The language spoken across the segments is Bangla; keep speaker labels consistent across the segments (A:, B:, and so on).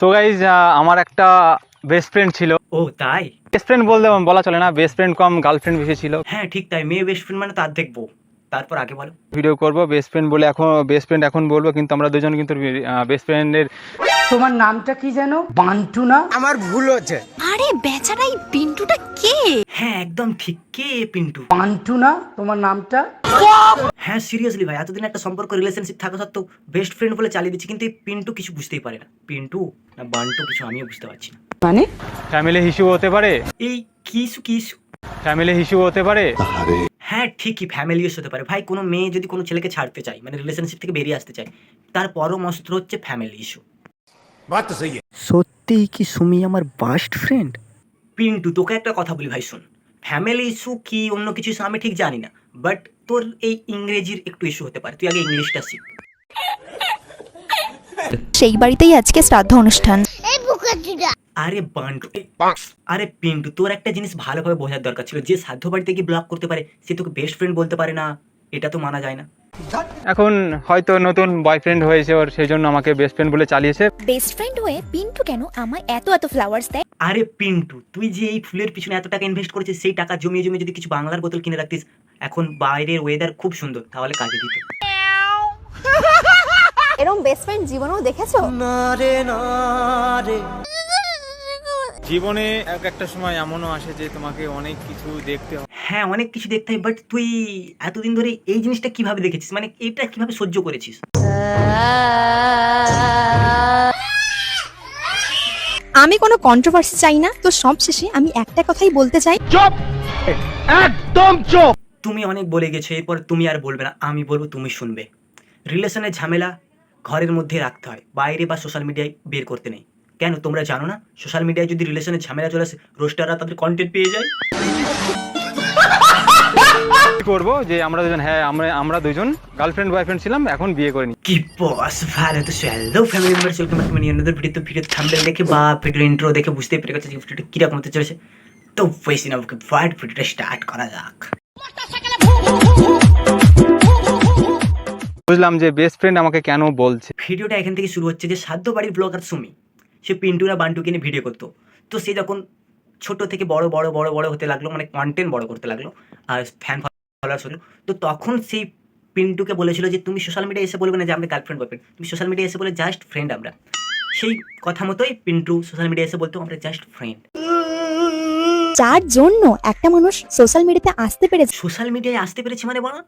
A: তো গাইজ আমার একটা বেস্ট ফ্রেন্ড ছিল।
B: ও তাই?
A: বেস্ট ফ্রেন্ড বলতে বলা চলে না, বেস্ট ফ্রেন্ড কম গার্লফ্রেন্ড বেশি ছিল।
B: হ্যাঁ ঠিক তাই, মেয়ে বেস্ট ফ্রেন্ড মানে তার দেখবো। তারপর আগে বলো।
A: ভিডিও করব বেস্ট ফ্রেন্ড বলে, এখন বেস্ট ফ্রেন্ড এখন বলবো, কিন্তু আমরা দুজন কিন্তু বেস্ট ফ্রেন্ডের।
C: তোমার নামটা কি যেন? বান্টু না?
D: আমার ভুল হচ্ছে।
E: আরে বেচারা এই পিন্টুটা কে?
B: হ্যাঁ একদম ঠিক, কে পিন্টু?
C: বান্টু না তোমার নামটা?
B: হ্যাঁ সিরিয়াসলি ভাই, এতদিন একটা সম্পর্ক রিলেশনশিপ থাকা সত্ত্বেও বেস্ট ফ্রেন্ড বলে চালিয়ে দিচ্ছি, কিন্তু এই পিন্টু কিছু বুঝতেই পারে না। পিন্টু না বান্টু কিছু আমিও বুঝতে পারছি না।
C: মানে
A: ফ্যামিলি ইস্যু হতে পারে,
B: এই কিসু কিসু।
A: ফ্যামিলি ইস্যু হতে পারে।
B: হ্যাঁ ঠিকই, ফ্যামিলি ইস্যু হতে পারে ভাই। কোনো মেয়ে যদি কোনো ছেলেকে ছাড়তে চায়, মানে রিলেশনশিপ থেকে বেরিয়ে আসতে চায়, তার পরম অস্ত্র হচ্ছে ফ্যামিলি ইস্যু।
D: বাত তো সহি है।
F: সত্যিই কি সুমি আমার বাস্ট ফ্রেন্ড?
B: পিন্টু তোকে একটা কথা বলি ভাই, শোন, ফ্যামিলি ইস্যু কি অন্য কিছু ইস্যু আমি ঠিক জানি না, বাট তোর এই ইংরেজির একটু ইস্যু হতে পারে। তুই আগে ইংলিশটা শিখ।
E: সেই বাড়িতেই আজকে শ্রাদ্ধ অনুষ্ঠান।
B: আরে বান্টু আরে পিন্টু, তোর একটা জিনিস ভালোভাবে বোঝার দরকার ছিল, যে সাধ্য বাড়িতে গিয়ে ব্লক করতে পারে সে তোকে বেস্ট ফ্রেন্ড বলতে পারে না, এটা তো মানা যায় না।
A: এখন হয়তো নতুন বয়ফ্রেন্ড হয়েছে ওর, সেই জন্য আমাকে বেস্ট ফ্রেন্ড বলে চালিয়েছে।
E: বেস্ট ফ্রেন্ড হয়ে পিন্টু কেন আমায় এত এত ফ্লাওয়ার্স দেয়?
B: আরে পিন্টু, তুই যে এই ফুলের পিছনে এত টাকা ইনভেস্ট করেছিস, সেই টাকা জমিয়ে জমিয়ে যদি কিছু বাংলার বোতল কিনে রাখতিস, এখন বাইরের ওয়েদার খুব সুন্দর, তাহলে কাজে দিত।
E: এরকম বেস্ট ফ্রেন্ড জীবনেও দেখেছো?
A: জীবনে এক একটা সময় এমনও আসে যে তোমাকে অনেক কিছু দেখতে হয়।
B: হ্যাঁ অনেক কিছু দেখতে হয়, বাট তুই এতদিন ধরে এই জিনিসটা কিভাবে দেখেছিস, মানে এটা কিভাবে সহ্য করেছিস?
E: আমি কোনো কন্ট্রোভার্সি চাই না, তো সবশেষে আমি একটা কথাই বলতে চাই,
B: তুমি অনেক বলে গেছো, এরপর তুমি আর বলবে না, আমি বলবো, তুমি শুনবে। রিলেশনের ঝামেলা ঘরের মধ্যে রাখতে হয়, বাইরে বা সোশ্যাল মিডিয়ায় বের করতে নেই। কেন তোমরা জানো না, সোশ্যাল মিডিয়ায় যদি রিলেশনের ঝামেলা চলে আসে, রোস্টাররা তাদের কন্টেন্ট পেয়ে যায়।
A: কি করবো যে আমরা দুজন, হ্যাঁ আমরা দুজন গার্লফ্রেন্ড বয়ফ্রেন্ড ছিলাম, এখন বিয়ে করিনি।
B: কি বস ভালো তো hello family members, welcome back to my new video. তো ভিডিও থাম্বনেল দেখে বা ভিডিও ইন্ট্রো দেখে বুঝতেই পেরে গেছে যে ভিডিওটা কিরকম হতে চলেছে। তো বেশি না ওকে ফাট, ভিডিওটা স্টার্ট করা যাক।
A: বুঝলাম যে বেস্ট ফ্রেন্ড আমাকে কেন বলছে।
B: ভিডিওটা এখান থেকে শুরু হচ্ছে যে সাধ্য বাড়ির ব্লগার সুমি, সে পিন্টু না বান্টুকে নিয়ে ভিডিও করতো। তো সে যখন ছোট থেকে বড় বড় বড় বড় হতে লাগলো, মানে কন্টেন্ট বড় করতে লাগলো, আর ফ্যান ফলোয়ার্স হলো, তো তখন সেই পিন্টুকে বলেছিল যে তুমি সোশ্যাল মিডিয়ায় এসে বলবে না যে আমরা গার্লফ্রেন্ড বয়ফ্রেন্ড, তুমি সোশ্যাল মিডিয়ায় এসে বলে জাস্ট ফ্রেন্ড আমরা। সেই কথা মতোই পিন্টু সোশ্যাল মিডিয়ায় এসে বলতো আমরা জাস্ট ফ্রেন্ড।
E: যার জন্য একটা মানুষ সোশ্যাল মিডিয়াতে আসতে পেরেছে,
B: সোশ্যাল মিডিয়ায় আসতে পেরেছি মানে বলো,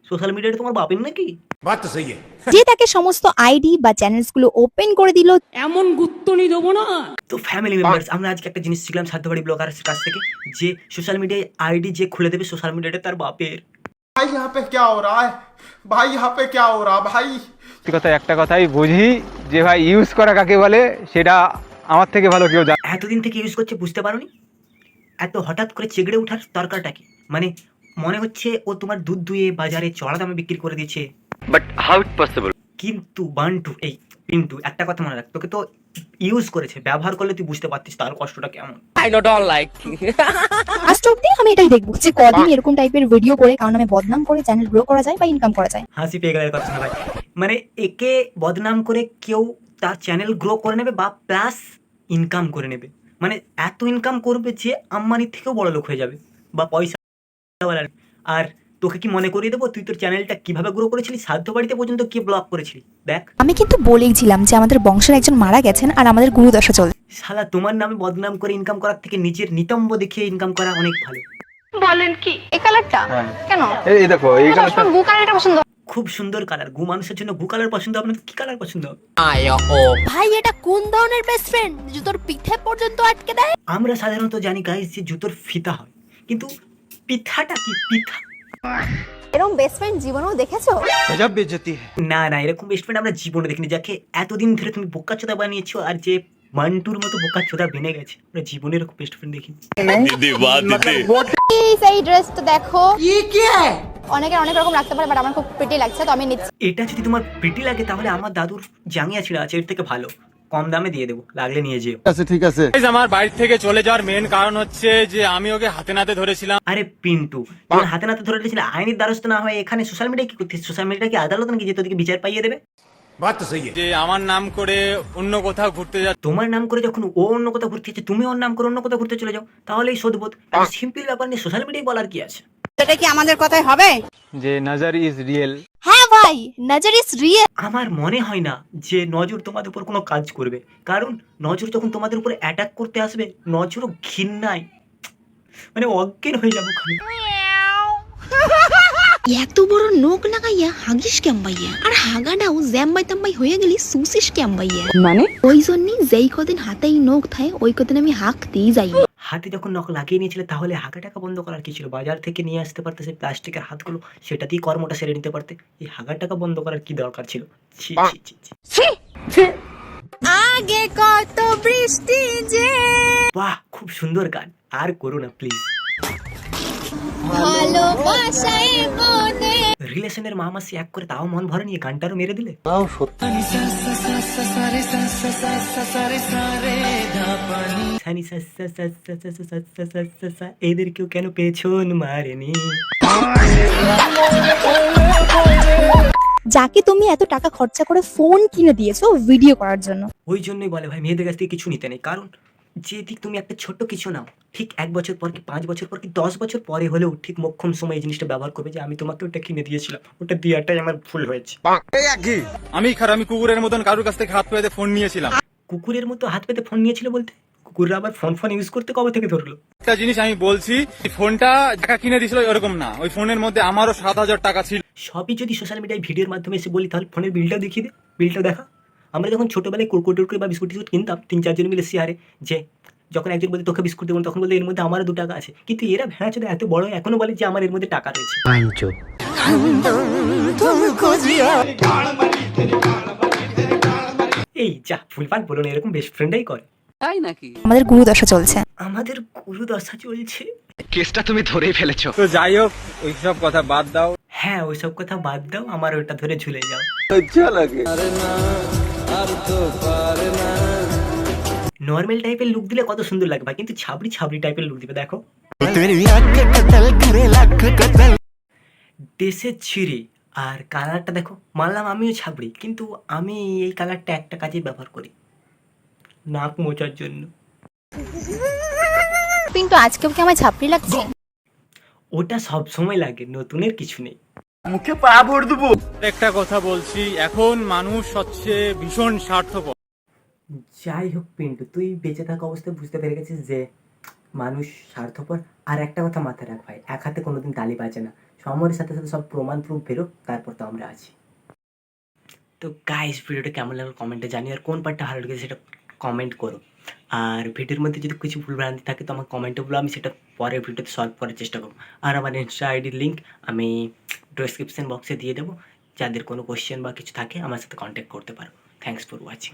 B: সোশ্যাল মিডিয়াটা তোমার বাপের নাকি?
D: बात तो सही है।
E: যে তাকে সমস্ত আইডি বা চ্যানেলস গুলো ওপেন করে দিল।
B: তো ফ্যামিলি মেম্বার্স, আমরা আজকে একটা জিনিস শিখলাম সাধ্য বাড়ি ব্লগার কাছ থেকে, যে সোশ্যাল মিডিয়ায় আইডি যে খুলে দেবে, সোশ্যাল মিডিয়াটা তার বাপের।
G: भाई यहाँ पे क्या हो रहा है? भाई यहाँ पे क्या हो रहा भाई?
A: কথা একটা কথাই বুঝি যে ভাই, ইউজ করা কাকে বলে সেটা আমার থেকে ভালো কেউ জানে।
B: এতদিন থেকে ইউজ করছে, বুঝতে পারোনি? এত হঠাৎ করে চেগড়ে ওঠার দরকারটা কি? মানে মনে হচ্ছে ও তোমার দুধ দুয়ে বাজারে চড়া দামে বিক্রি করে দিচ্ছে।
A: But how it possible?
B: কিন্তু বান্টু, এই পিন্টু, একটা কথা মনে রাখ, তোকে তো ইউজ করেছে, ব্যবহার করলে তুই বুঝতে পারতিস তার কষ্টটা কেমন।
E: আজ অব্দি আমি এটাই দেখবো যে কদিন এরকম টাইপের ভিডিও করে কারণ আমি বদনাম করে চ্যানেল গ্রো করা যায় বা ইনকাম করা যায়।
B: হাসি পেয়ে গেলে কথা না ভাই, মানে একে বদনাম করে কেউ তার চ্যানেল গ্রো করে নেবে বা প্লাস ইনকাম করে নেবে, মানে এত ইনকাম করবে যে আম্বানির থেকেও বড় লোক হয়ে যাবে বা পয়সা। আর তোকে কি মনে করিয়ে দেবো, তুই তোর চ্যানেলটা কিভাবে গ্রো করেছিলি, সাধ্য বাড়িতে পর্যন্ত কি ব্লগ করেছিলি দেখ।
E: আমি কিন্তু বলেইছিলাম যে আমাদের বংশের একজন মারা গেছেন আর আমাদের গুরুদশা চলছে।
B: শালা তোমার নামে বদনাম করে ইনকাম করার থেকে নিজের নিতম্ব দেখিয়ে ইনকাম করা অনেক ভালো।
H: বলেন কি এই কালারটা কেন?
A: এই দেখো এই কালারটা
H: ব্লু কালারটা পছন্দ।
B: খুব সুন্দর কালার, গু মানুষের জন্য গু কালার পছন্দ, আপনার কি কালার পছন্দ?
E: ভাই এটা কোন ধরনের বেস্ট ফ্রেন্ড যে তোর পিঠে পর্যন্ত আটকে দেয়?
B: আমরা সাধারণত জানি গাইস যে জুতোর ফিতা হয়, কিন্তু পিঠাটা কি? পিঠা
E: এরকম বেস্ট ফ্রেন্ড জীবনেও দেখেছো?
D: गजब बेइज्जती है।
B: না না, এরকম বেস্ট ফ্রেন্ড আমরা জীবনে দেখিনি, যাকে এতদিন ধরে তুমি বোকাচোদা বানিয়েছো আর যে মান্টুর মতো বোকাচোদা বেনে গেছে, আমরা জীবনে এরকম বেস্ট ফ্রেন্ড দেখিনি।
H: এই ড্রেসটা দেখো, অনেকের অনেক রকম লাগতে পারে বাট আমার খুব প্রিটি লাগছে, তো আমি নিচ্ছি।
B: এটা যদি তোমার প্রিটি লাগে তাহলে আমার দাদুর জাঙ্গিয়া ছিঁড়া আছে, এর থেকে ভালো, কম দামে দিয়ে দেবো, লাগলে নিয়ে যেও।
A: আমার বাড়ি থেকে চলে যাওয়ার মেন কারণ হচ্ছে যে আমি ওকে হাতে নাতে ধরেছিলাম।
B: আরে পিন্টু, তোমার হাতে নাতে ধরে দিয়েছিলে, আইনের দ্বারস্থ না হয় এখানে সোশ্যাল মিডিয়া কি করছিস? সোশ্যাল মিডিয়া কি আদালত নাকি যে তোদেরকে বিচার পাইয়ে দেবে?
D: बात तो सही है।
A: যে আমার নাম করে অন্য কোথাও ঘুরতে যাচ্ছে,
B: তোমার নাম করে যখন ও অন্য কোথাও ঘুরতে যাচ্ছে, তুমি ওর নাম করে অন্য কোথাও ঘুরতে চলে যাও, তাহলেই শোধবোধ। সিম্পল ব্যাপার নিয়ে সোশ্যাল মিডিয়ায় বলার কি আছে?
C: এটা কি আমাদের কথাই হবে?
A: যে নজর ইজ রিয়েল।
H: হ্যাঁ ভাই, নজর ইজ রিয়েল।
B: আমার মনে হয় না যে নজর তোমাদের উপর কোনো কাজ করবে, কারণ নজর যখন তোমাদের উপর অ্যাটাক করতে আসবে, নজরও ঘৃণায় মানে অজ্ঞান হয়ে যাবো খালি।
E: এত বড় নোক লাগাইয়া হাগিস ক্যাম্বাইয়া, আর হাগাটাও জ্যাম্বাই তাম্বাই হয়ে গেলি সুসিস ক্যাম্বাইয়া।
C: মানে
E: ওই জন্যই যেই কদিন হাতেই নোক থাকে ওই কদিন আমি হাঁকতেই যাই।
B: হাতে যখন নখ লাগিয়ে নিয়েছিলে, তাহলে হাঁকা টাকা বন্ধ করার কি ছিল? বাজার থেকে নিয়ে আসতে পারতে সেই প্লাস্টিকের হাতগুলো, সেটাতেই কর্মটা সেরে নিতে পারতে। এই হাঁকা টাকা বন্ধ করার কি দরকার ছিল? ছি ছি ছি ছি।
H: আগে কত বৃষ্টি যে।
B: বাহ, খুব সুন্দর গান, আর করো না প্লিজ।
H: ভালোবাসায় মনে।
B: রিলেশনের মামাসি এক করে তাও মন ভরে নিয়ে গানটারও মেরে দিলে। সানি সা সা সা সা সা সা সা সা সা সা সা, এদেরকেও কেন পেছন মারেনি?
E: যাকে তুমি এত টাকা খরচা করে ফোন কিনে দিয়েছো ভিডিও করার জন্য,
B: ওই জন্যই বলে ভাই, মেয়েদের কাছ থেকে কিছু নিতে নেই। কারণ যদি তুমি একটা ছোট্ট কিছু নাও, ঠিক 1 বছর পর কি 5 বছর পর কি 10 বছর পরে হলেও ঠিক মোক্ষম সময় এই জিনিসটা ব্যবহার করবে যে আমি তোমাকে ওটা কিনে দিয়েছিলাম, ওটা দেওয়াটাই আমার ভুল হয়েছে।
A: আমি খারাপ, আমি কুকুরের মতন কারোর কাছ থেকে হাত পেতে ফোন নিয়েছিলাম।
B: কুকুরের মতো হাত পেতে ফোন নিয়েছিল বলতে? কুকুররা আবার ফোন ইউজ করতে কবে থেকে ধরলো?
A: একটা জিনিস আমি বলছি, এই ফোনটা টাকা কিনে দিয়েছিল এরকম না, ওই ফোনের মধ্যে আমারও 7,000 টাকা ছিল।
B: সবই যদি সোশ্যাল মিডিয়ায় ভিডিওর মাধ্যমে এসে বলি, তাহলে ফোনের বিলটাও দেখিয়ে দে, বিলটাও দেখা। আমরা যখন ছোটবেলায় কুরকুরে টুরকুরে বা বিস্কুট টিস্কুট কিনতাম 3-4 জন মিলে শেয়ারে, যে যখন একজন বলতে তোকে বিস্কুট দেবো, তখন বলতে এর মধ্যে আমারও 2 টাকা আছে। কিন্তু এরা ভেড়া চোদা এত বড় এখনো বলে যে আমার এর মধ্যে টাকা রয়েছে। এই যা ফুলপান বলো না, এরকম বেস্ট ফ্রেন্ডাই করে।
E: আমাদের গুরুদশা চলছে।
B: আমাদের গুরু দশা চলছে।
A: তো যাই হোক, ওইসব কথা বাদ দাও।
B: হ্যাঁ, ওইসব কথা বাদ দাও, আমার ওটা ধরে ঝুলে যাও। নর্মাল টাইপের লুক দিলে কত সুন্দর লাগবে, কিন্তু ছাবড়ি ছাবড়ি টাইপের লুক দিবে। দেখো, দেশে ছিঁড়ে আর কালারটা দেখো। মানলাম আমিও ছাবড়ি, কিন্তু আমি এই কালারটা একটা কাজে ব্যবহার করি, নাক মোচার জন্য।
H: কিন্তু আজকেও কি আমার ছাপড়ি লাগছে?
B: ওটা সব সময় লাগে, নতুনের কিছু নেই।
A: একটা কথা বলছি, এখন মানুষ হচ্ছে ভীষণ স্বার্থপর।
B: যাই হোক পিন্টু, তুই বেঁচে থাকা অবস্থায় বুঝতে পেরে গেছিস যে মানুষ স্বার্থপর। আর একটা কথা মাথায় রাখ ভাই, এক হাতে কোনোদিন তালি বাজে না। সময়ের সাথে সাথে সব প্রমাণ প্রুফ বেরোক, তারপর তো আমরা আছি। তো গাইস, ভিডিওটা কেমন লাগলো কমেন্টে জানিও, আর কোন পার্টটা ভালো লেগেছে সেটা কমেন্ট করো। আর ভিডিওর মধ্যে যদি কিছু ভুলভ্রান্তি থাকে তো আমার কমেন্টে বলো, আমি সেটা পরের ভিডিওতে সলভ করার চেষ্টা করবো। আর আমার ইনস্টা আইডির লিঙ্ক আমি ডেসক্রিপশন বক্সে দিয়ে দেবো। যাদের কোনো কোশ্চেন বা কিছু থাকে আমার সাথে কন্ট্যাক্ট করতে পারো। Thanks for watching.